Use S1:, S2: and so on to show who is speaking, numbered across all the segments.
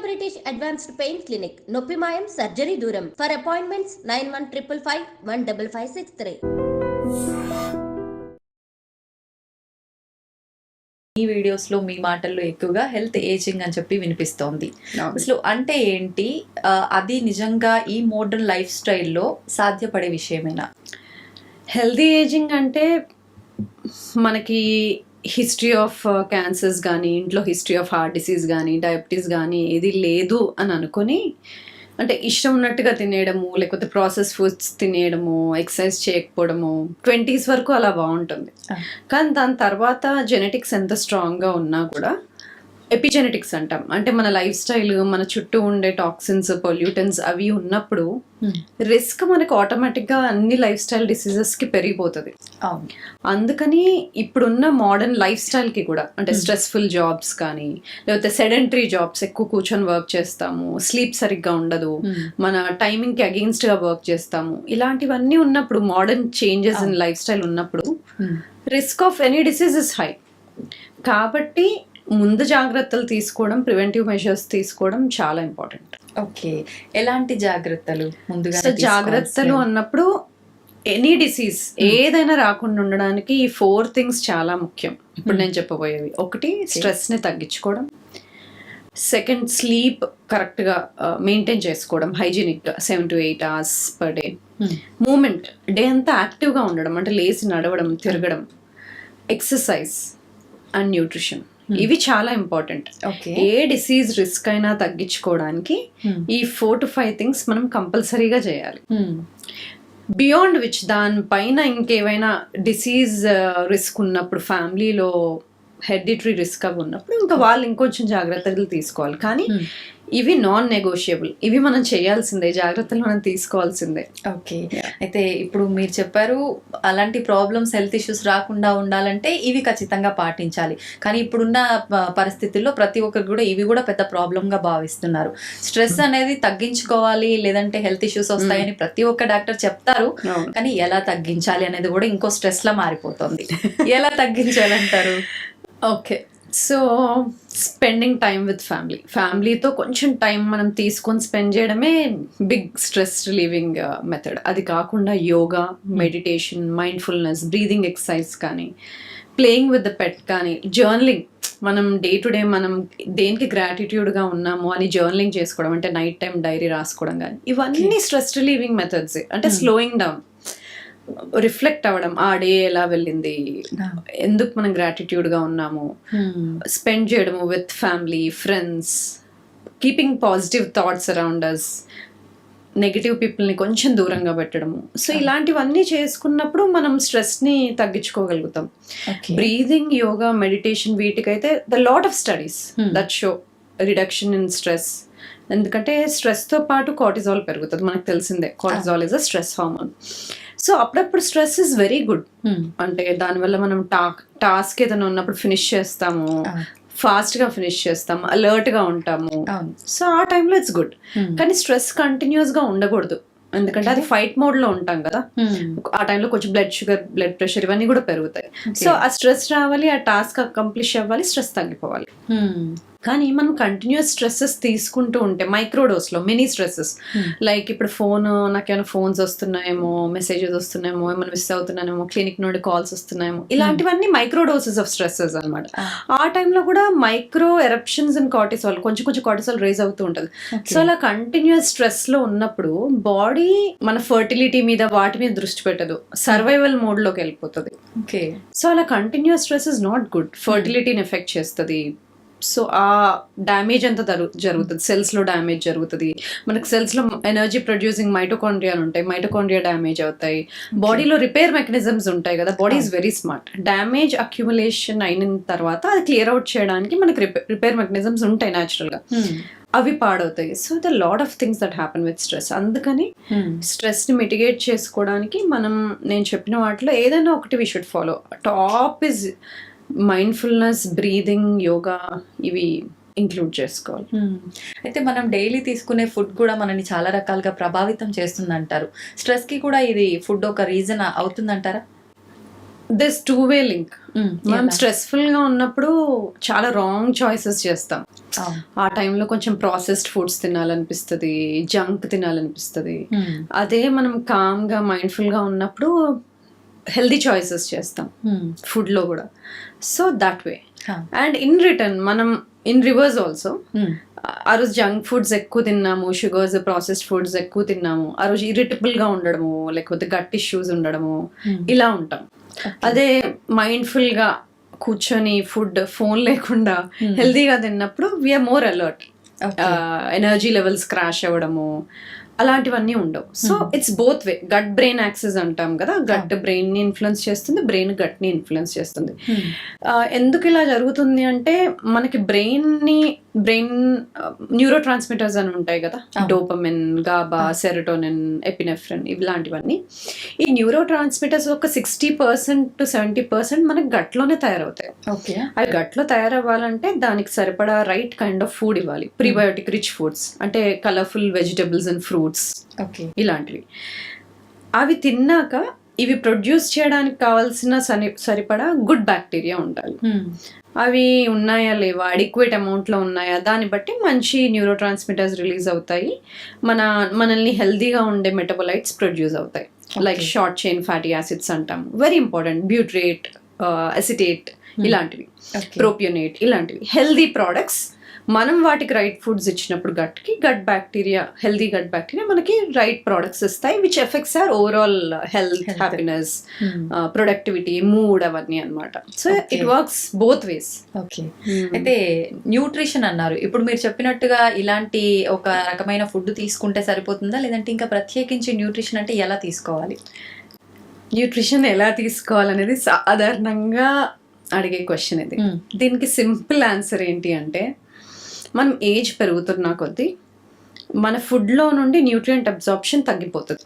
S1: British advanced pain clinic, నొప్పి మాయం, surgery దూరం. For appointments 9155515563.
S2: ఈ వీడియోస్లో మీ మాటల్లో ఎక్కువగా హెల్త్ ఏజింగ్ అని చెప్పి వినిపిస్తోంది. అసలు అంటే ఏంటి, అది నిజంగా ఈ మోడర్న్ లైఫ్ స్టైల్లో సాధ్యపడే విషయమేనా?
S3: హెల్తీ ఏజింగ్ అంటే మనకి హిస్టరీ ఆఫ్ క్యాన్సర్స్ కానీ, ఇంట్లో హిస్టరీ ఆఫ్ హార్ట్ డిసీజ్ కానీ, డయాబెటీస్ కానీ ఏది లేదు అని అనుకొని, అంటే ఇష్టం ఉన్నట్టుగా తినేయడము, లేకపోతే ప్రాసెస్ ఫుడ్స్ తినేయడము, ఎక్సర్సైజ్ చేయకపోవడము 20s వరకు అలా బాగుంటుంది. కానీ దాని తర్వాత జెనెటిక్స్ ఎంత స్ట్రాంగ్గా ఉన్నా కూడా ఎపిజెనెటిక్స్ అంటాం, అంటే మన లైఫ్ స్టైల్, మన చుట్టూ ఉండే టాక్సిన్స్, పొల్యూటన్స్ అవి ఉన్నప్పుడు రిస్క్ మనకు ఆటోమేటిక్గా అన్ని లైఫ్ స్టైల్ డిసీజెస్కి పెరిగిపోతుంది. అందుకని ఇప్పుడున్న మోడర్న్ లైఫ్ స్టైల్కి కూడా, అంటే స్ట్రెస్ఫుల్ జాబ్స్ కానీ, లేకపోతే సెడెంటరీ జాబ్స్, ఎక్కువ కూర్చొని వర్క్ చేస్తాము, స్లీప్ సరిగ్గా ఉండదు, మన టైమింగ్కి అగెయిన్స్ట్గా వర్క్ చేస్తాము, ఇలాంటివన్నీ ఉన్నప్పుడు, modern changes in lifestyle ఉన్నప్పుడు risk of any disease is high. కాబట్టి ముందు జాగ్రత్తలు తీసుకోవడం, ప్రివెంటివ్ మెజర్స్ తీసుకోవడం చాలా ఇంపార్టెంట్.
S2: ఓకే, ఎలాంటి జాగ్రత్తలు ముందుగా?
S3: జాగ్రత్తలు అన్నప్పుడు ఎనీ డిసీజ్ ఏదైనా రాకుండా ఉండడానికి ఈ 4 things చాలా ముఖ్యం. ఇప్పుడు నేను చెప్పబోయేవి: 1, స్ట్రెస్ని తగ్గించుకోవడం; 2, స్లీప్ కరెక్ట్గా మెయింటైన్ చేసుకోవడం, హైజీనిక్గా 7 to 8 hours per day; movement, day అంతా యాక్టివ్గా ఉండడం, అంటే లేచి నడవడం, తిరగడం; ఎక్సర్సైజ్ అండ్ న్యూట్రిషన్. ఇవి చాలా ఇంపార్టెంట్. ఏ డిసీజ్ రిస్క్ అయినా తగ్గించుకోవడానికి ఈ 4 to 5 things మనం కంపల్సరీగా చేయాలి. బియాండ్ విచ్, దానిపైన ఇంకేమైనా డిసీజ్ రిస్క్ ఉన్నప్పుడు, ఫ్యామిలీలో హెరిడిటరీ రిస్క్ అవి ఉన్నప్పుడు ఇంకా వాళ్ళు ఇంకొంచెం జాగ్రత్తలు తీసుకోవాలి. కానీ ఇవి నాన్ నెగోషియబుల్, ఇవి మనం చేయాల్సిందే, జాగ్రత్తలు మనం తీసుకోవాల్సిందే.
S2: ఓకే, అయితే ఇప్పుడు మీరు చెప్పారు అలాంటి ప్రాబ్లమ్స్, హెల్త్ ఇష్యూస్ రాకుండా ఉండాలంటే ఇవి ఖచ్చితంగా పాటించాలి. కానీ ఇప్పుడున్న పరిస్థితుల్లో ప్రతి ఒక్కరు కూడా ఇవి కూడా పెద్ద ప్రాబ్లంగా భావిస్తున్నారు. స్ట్రెస్ అనేది తగ్గించుకోవాలి, లేదంటే హెల్త్ ఇష్యూస్ వస్తాయని ప్రతి ఒక్క డాక్టర్ చెప్తారు. కానీ ఎలా తగ్గించాలి అనేది కూడా ఇంకో స్ట్రెస్ లా మారిపోతుంది. ఎలా తగ్గించాలంటారు?
S3: Okay, so spending time with ఫ్యామిలీతో కొంచెం టైం మనం తీసుకొని స్పెండ్ చేయడమే బిగ్ స్ట్రెస్ రిలీవింగ్ మెథడ్. అది కాకుండా yoga, meditation, mindfulness, breathing exercise కానీ, ప్లేయింగ్ విత్ ద పెట్ కానీ, జర్నలింగ్, మనం డే టు డే మనం దేనికి గ్రాటిట్యూడ్గా ఉన్నాము అని జర్నలింగ్ చేసుకోవడం, అంటే నైట్ టైం డైరీ రాసుకోవడం కానీ, ఇవన్నీ స్ట్రెస్ రిలీవింగ్ మెథడ్స్. అంటే స్లోయింగ్ డౌన్, రిఫ్లెక్ట్ అవ్వడం, ఆ డే ఎలా వెళ్ళింది, ఎందుకు మనం గ్రాటిట్యూడ్గా ఉన్నాము, స్పెండ్ చేయడము with family, friends, keeping positive thoughts around us, negative పీపుల్ని కొంచెం దూరంగా పెట్టడము. సో ఇలాంటివన్నీ చేసుకున్నప్పుడు మనం స్ట్రెస్ని తగ్గించుకోగలుగుతాం. బ్రీదింగ్, యోగా, మెడిటేషన్, వీటికైతే the lot of studies that show reduction in stress. ఎందుకంటే స్ట్రెస్తో పాటు కార్టిజాల్ పెరుగుతుంది, మనకు తెలిసిందే. Cortisol is a stress hormone. So అప్పుడప్పుడు స్ట్రెస్ ఇస్ వెరీ గుడ్, అంటే దానివల్ల మనం టాస్క్ ఏదైనా ఉన్నప్పుడు ఫినిష్ చేస్తాము, ఫాస్ట్గా ఫినిష్ చేస్తాము, అలర్ట్గా ఉంటాము. సో ఆ టైంలో ఇట్స్ గుడ్. కానీ స్ట్రెస్ కంటిన్యూస్గా ఉండకూడదు, ఎందుకంటే అది ఫైట్ మోడ్లో ఉంటాం కదా. ఆ టైంలో కొంచెం బ్లడ్ షుగర్, బ్లడ్ ప్రెషర్ ఇవన్నీ కూడా పెరుగుతాయి. సో ఆ స్ట్రెస్ రావాలి, ఆ టాస్క్ అకంప్లిష్ అవ్వాలి, స్ట్రెస్ తగ్గిపోవాలి. కానీ మనం కంటిన్యూస్ స్ట్రెస్సెస్ తీసుకుంటూ ఉంటే, మైక్రోడోస్లో మినీ స్ట్రెస్సెస్, లైక్ ఇప్పుడు నాకేమైనా ఫోన్స్ వస్తున్నాయేమో, మెసేజెస్ వస్తున్నాయేమో, ఏమైనా మిస్ అవుతున్నానేమో, క్లినిక్ నుండి కాల్స్ వస్తున్నాయేమో, ఇలాంటివన్నీ మైక్రోడోసెస్ ఆఫ్ స్ట్రెస్సెస్ అనమాట. ఆ టైంలో కూడా మైక్రో ఎరప్షన్స్ ఇన్ కార్టిసాల్, కొంచెం కార్టిసాల్ రైజ్ అవుతూ ఉంటుంది. సో అలా కంటిన్యూస్ స్ట్రెస్లో ఉన్నప్పుడు బాడీ మన ఫర్టిలిటీ మీద, వాటి మీద దృష్టి పెట్టదు, సర్వైవల్ మోడ్లోకి వెళ్ళిపోతుంది. సో అలా continuous stress is not good, ఫర్టిలిటీని ఎఫెక్ట్ చేస్తుంది. సో ఆ డ్యామేజ్ అంతా జరుగుతుంది, సెల్స్లో డ్యామేజ్ జరుగుతుంది. మనకు సెల్స్లో ఎనర్జీ ప్రొడ్యూసింగ్ మైటోకాండ్రియాలు ఉంటాయి, మైటోకాండ్రియా డ్యామేజ్ అవుతాయి. బాడీలో రిపేర్ మెకానిజమ్స్ ఉంటాయి కదా, body is very smart. Damage accumulation అయిన తర్వాత అది క్లియర్ అవుట్ చేయడానికి మనకి రిపేర్ మెకానిజమ్స్ ఉంటాయి న్యాచురల్గా, అవి పాడవుతాయి. So the lot of things that happen with stress. అందుకని స్ట్రెస్ని మిటిగేట్ చేసుకోవడానికి నేను చెప్పిన వాటిలో ఏదైనా ఒకటి we should follow. Top is mindfulness, breathing, yoga, ఇవి ఇంక్లూడ్ చేసుకోవాలి.
S2: అయితే మనం డైలీ తీసుకునే ఫుడ్ కూడా మనని చాలా రకాలుగా ప్రభావితం చేస్తుందంటారు. స్ట్రెస్కి కూడా ఇది ఫుడ్ ఒక రీజన్ అవుతుందంటారా?
S3: This two way link. మనం స్ట్రెస్ఫుల్ గా ఉన్నప్పుడు చాలా రాంగ్ చాయిసెస్ చేస్తాం. ఆ టైంలో కొంచెం ప్రాసెస్డ్ ఫుడ్స్ తినాలనిపిస్తుంది, జంక్ తినాలనిపిస్తుంది. అదే మనం కామ్ గా మైండ్ఫుల్ గా ఉన్నప్పుడు హెల్దీ చాయిసెస్ చేస్తాం ఫుడ్ లో కూడా. So that way. And in return మనం ఇన్ రివర్స్ ఆల్సో, ఆ రోజు జంక్ ఫుడ్స్ ఎక్కువ తిన్నాము, షుగర్స్ ప్రాసెస్డ్ ఫుడ్స్ ఎక్కువ తిన్నాము, ఆ రోజు ఇరిటబుల్ గా ఉండడము, లేకపోతే గట్ ఇష్యూస్ ఉండడము, ఇలా ఉంటాం. అదే మైండ్ఫుల్ గా కూర్చొని ఫుడ్ ఫోన్ లేకుండా హెల్దీగా తిన్నప్పుడు we are more alert. Energy levels crash అవ్వడము అలాంటివన్నీ ఉండవు. So it's both way. Gut brain axis అంటాం కదా, గట్ బ్రెయిన్ ని ఇన్ఫ్లుయెన్స్ చేస్తుంది, బ్రెయిన్ గట్ ని ఇన్ఫ్లుయెన్స్ చేస్తుంది. ఎందుకు ఇలా జరుగుతుంది అంటే మనకి బ్రెయిన్ న్యూరో ట్రాన్స్మిటర్స్ అని ఉంటాయి కదా, డోపమిన్, గాబా, సెరోటోనిన్, ఎపినెఫ్రిన్, ఇలాంటివన్నీ. ఈ న్యూరో ట్రాన్స్మిటర్స్ ఒక 60% to 70% మనకి గట్లోనే తయారవుతాయి. అవి గట్లో తయారవ్వాలంటే దానికి సరిపడా రైట్ కైండ్ ఆఫ్ ఫుడ్ ఇవ్వాలి. ప్రీబయోటిక్ రిచ్ ఫుడ్స్ అంటే కలర్ఫుల్ వెజిటబుల్స్ అండ్ ఫ్రూట్స్, ఇలాంటివి. అవి తిన్నాక ఇవి ప్రొడ్యూస్ చేయడానికి కావాల్సిన సరిపడా గుడ్ బ్యాక్టీరియా ఉండాలి. అవి ఉన్నాయా లేవా, అడిక్వేట్ అమౌంట్లో ఉన్నాయా, దాన్ని బట్టి మంచి న్యూరో ట్రాన్స్మిటర్స్ రిలీజ్ అవుతాయి, మనల్ని హెల్దీగా ఉండే మెటబోలైట్స్ ప్రొడ్యూస్ అవుతాయి. Like short chain fatty acids అంటాం, వెరీ ఇంపార్టెంట్, బ్యూట్రేట్, అసిటేట్, ఇలాంటివి, ప్రోపియోనేట్, ఇలాంటివి హెల్దీ ప్రోడక్ట్స్. మనం వాటికి రైట్ ఫుడ్స్ ఇచ్చినప్పుడు గట్కి gut bacteria, healthy gut bacteria మనకి రైట్ ప్రోడక్ట్స్ ఇస్తాయి, which effects are overall health, happiness, productivity, mood, అవన్నీ అనమాట. So it works both ways.
S2: Okay. అయితే న్యూట్రిషన్ అన్నారు, ఇప్పుడు మీరు చెప్పినట్టుగా ఇలాంటి ఒక రకమైన ఫుడ్ తీసుకుంటే సరిపోతుందా, లేదంటే ఇంకా ప్రత్యేకించి న్యూట్రిషన్ అంటే ఎలా తీసుకోవాలి?
S3: న్యూట్రిషన్ ఎలా తీసుకోవాలనేది సాధారణంగా అడిగే క్వశ్చన్ ఇది. దీనికి సింపుల్ ఆన్సర్ ఏంటి అంటే, మనం ఏజ్ పెరుగుతున్న కొద్దీ మన ఫుడ్లో నుండి న్యూట్రియంట్ అబ్జార్ప్షన్ తగ్గిపోతుంది.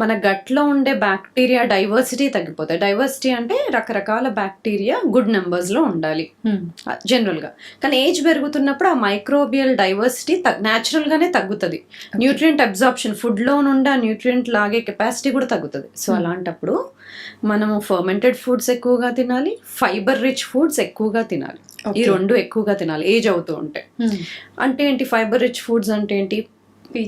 S3: మన గట్లో ఉండే బ్యాక్టీరియా డైవర్సిటీ తగ్గిపోతాయి. డైవర్సిటీ అంటే రకరకాల బ్యాక్టీరియా గుడ్ నెంబర్స్లో ఉండాలి జనరల్గా. కానీ ఏజ్ పెరుగుతున్నప్పుడు ఆ మైక్రోబియల్ డైవర్సిటీ న్యాచురల్గానే తగ్గుతుంది. న్యూట్రియంట్ అబ్జార్ప్షన్, ఫుడ్లో నుండి ఆ న్యూట్రియంట్ లాగే కెపాసిటీ కూడా తగ్గుతుంది. సో అలాంటప్పుడు మనము ఫర్మెంటెడ్ ఫుడ్స్ ఎక్కువగా తినాలి, ఫైబర్ రిచ్ ఫుడ్స్ ఎక్కువగా తినాలి. ఈ రెండు ఎక్కువగా తినాలి ఏజ్ అవుతూ ఉంటే. అంటే ఏంటి ఫైబర్ రిచ్ ఫుడ్స్ అంటే ఏంటి?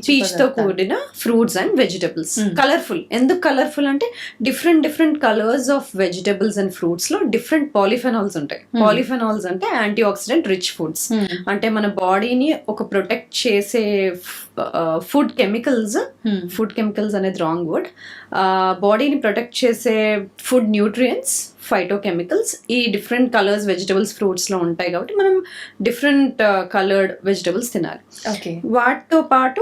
S3: పీచ్ తో కూడిన ఫ్రూట్స్ అండ్ వెజిటబుల్స్. కలర్ఫుల్. ఎందుకు కలర్ఫుల్ అంటే different colours of vegetables and fruits లో డిఫరెంట్ పాలిఫెనాల్స్ ఉంటాయి. పాలిఫెనాల్స్ అంటే యాంటీ ఆక్సిడెంట్ రిచ్ ఫుడ్స్. అంటే మన బాడీని ఒక ప్రొటెక్ట్ చేసే ఫుడ్ కెమికల్స్ అనేది రాంగ్ వర్డ్. బాడీని ప్రొటెక్ట్ చేసే ఫుడ్ న్యూట్రియంట్స్, ఫైటోకెమికల్స్ ఈ డిఫరెంట్ కలర్స్ వెజిటబుల్స్ ఫ్రూట్స్ లో ఉంటాయి. కాబట్టి మనం డిఫరెంట్ కలర్డ్ వెజిటబుల్స్ తినాలి. వాటితో పాటు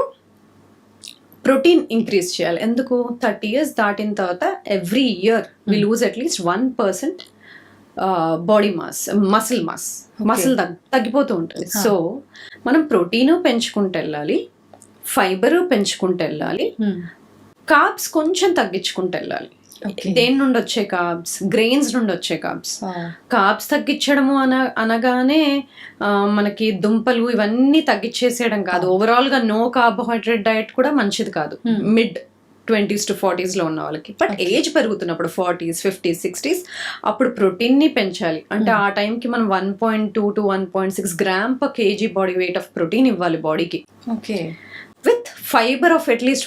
S3: ప్రోటీన్ ఇంక్రీజ్ చేయాలి. ఎందుకు? 30 years దాటిన తర్వాత every year we lose at least 1% body mass, muscle తగ్గిపోతూ ఉంటుంది. సో మనం ప్రోటీను పెంచుకుంటూ వెళ్ళాలి, ఫైబర్ పెంచుకుంటూ వెళ్ళాలి, కార్బ్స్ కొంచెం తగ్గించుకుంటూ వెళ్ళాలి. దేని నుండి వచ్చే కార్బ్స్? గ్రెయిన్స్ నుండి వచ్చే కార్బ్స్. కార్బ్స్ తగ్గించడము అనగానే మనకి దుంపలు ఇవన్నీ తగ్గించేసేయడం కాదు. ఓవరాల్ గా నో కార్బోహైడ్రేట్ డైట్ కూడా మంచిది కాదు మిడ్ 20s to 40s లో ఉన్న వాళ్ళకి. బట్ ఏజ్ పెరుగుతున్నప్పుడు 40s, 50s, 60s అప్పుడు ప్రోటీన్ ని పెంచాలి. అంటే ఆ టైంకి మనం 1.2 to 1.6 grams per kg body weight of protein ఇవ్వాలి బాడీకి. With fibre of at least